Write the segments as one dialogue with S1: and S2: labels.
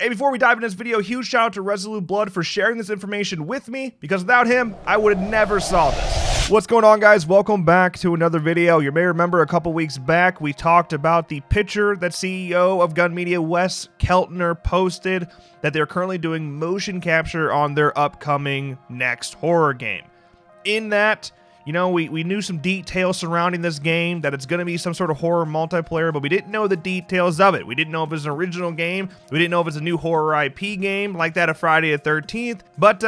S1: Hey, before we dive into this video, huge shout out to Resolute Blood for sharing this information with me, because without him, I would have never saw this. What's going on, guys? Welcome back to another video. You may remember a couple weeks back, we talked about the picture that CEO of Gun Media, Wes Keltner, posted that they're currently doing motion capture on their upcoming next horror game. In that, you know, we knew some details surrounding this game, that it's going to be some sort of horror multiplayer, but we didn't know the details of it. We didn't know if it was an original game. We didn't know if it's a new horror IP game like that of Friday the 13th. But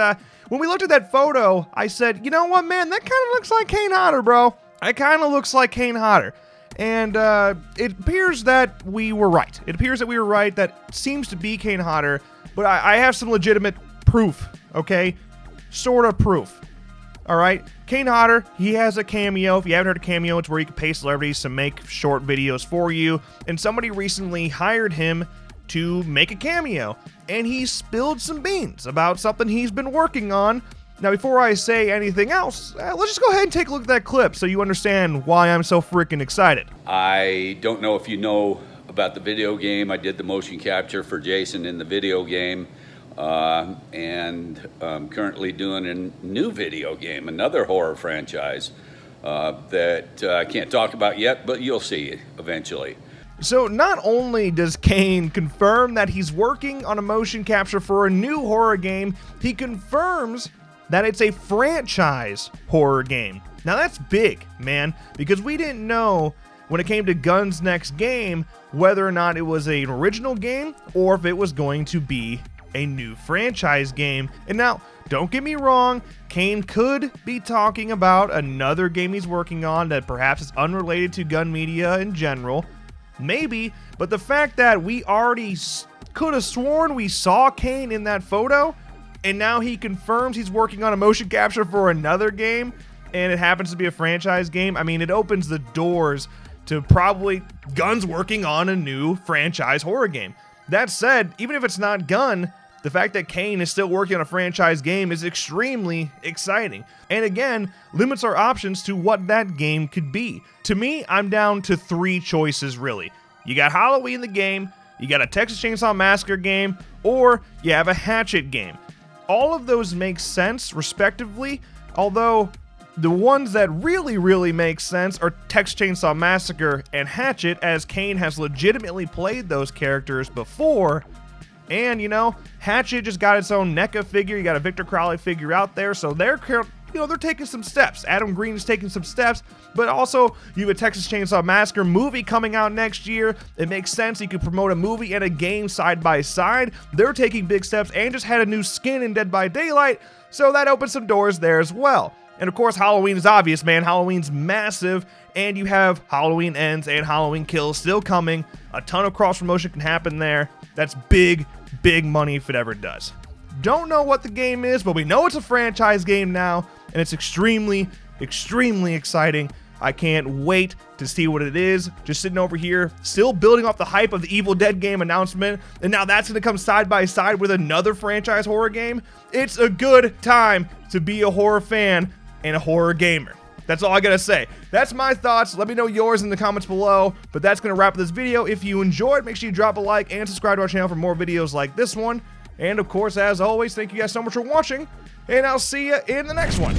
S1: when we looked at that photo, I said, you know what, man, that kind of looks like Kane Hodder, bro. It kind of looks like Kane Hodder. And it appears that we were right. It appears that we were right. That seems to be Kane Hodder, but I have some legitimate proof, okay? Sort of proof. All right, Kane Hodder, he has a cameo. If you haven't heard of Cameo, it's where you can pay celebrities to make short videos for you. And somebody recently hired him to make a cameo, and he spilled some beans about something he's been working on. Now, before I say anything else, let's just go ahead and take a look at that clip so you understand why I'm so freaking excited.
S2: I don't know if you know about the video game. I did the motion capture for Jason in the video game. And I'm currently doing a new video game, another horror franchise that I can't talk about yet, but you'll see eventually.
S1: So not only does Kane confirm that he's working on a motion capture for a new horror game, he confirms that it's a franchise horror game. Now that's big, man, because we didn't know when it came to Gun's next game whether or not it was an original game or if it was going to be a new franchise game. And now, don't get me wrong, Kane could be talking about another game he's working on that perhaps is unrelated to Gun Media in general. Maybe, but the fact that we already could have sworn we saw Kane in that photo, and now he confirms he's working on a motion capture for another game, and it happens to be a franchise game, I mean, it opens the doors to probably Gun's working on a new franchise horror game. That said, even if it's not Gun, the fact that Kane is still working on a franchise game is extremely exciting. And again, limits our options to what that game could be. To me, I'm down to three choices, really. You got Halloween the game, you got a Texas Chainsaw Massacre game, or you have a Hatchet game. All of those make sense, respectively, although the ones that really make sense are Texas Chainsaw Massacre and Hatchet, as Kane has legitimately played those characters before. And, you know, Hatchet just got its own NECA figure. You got a Victor Crowley figure out there. So they're taking some steps. Adam Green is taking some steps. But also, you have a Texas Chainsaw Massacre movie coming out next year. It makes sense. You could promote a movie and a game side by side. They're taking big steps and just had a new skin in Dead by Daylight. So that opens some doors there as well. And of course, Halloween is obvious, man. Halloween's massive. And you have Halloween Ends and Halloween Kills still coming. A ton of cross-promotion can happen there. That's big money if it ever does. Don't know what the game is, but we know it's a franchise game now, and it's extremely exciting. I can't wait to see what it is. Just sitting over here, still building off the hype of the Evil Dead game announcement, and now that's going to come side by side with another franchise horror game. It's a good time to be a horror fan and a horror gamer. That's all I gotta say. That's my thoughts. Let me know yours in the comments below. But that's gonna wrap up this video. If you enjoyed, make sure you drop a like and subscribe to our channel for more videos like this one. And of course, as always, thank you guys so much for watching, and I'll see you in the next one.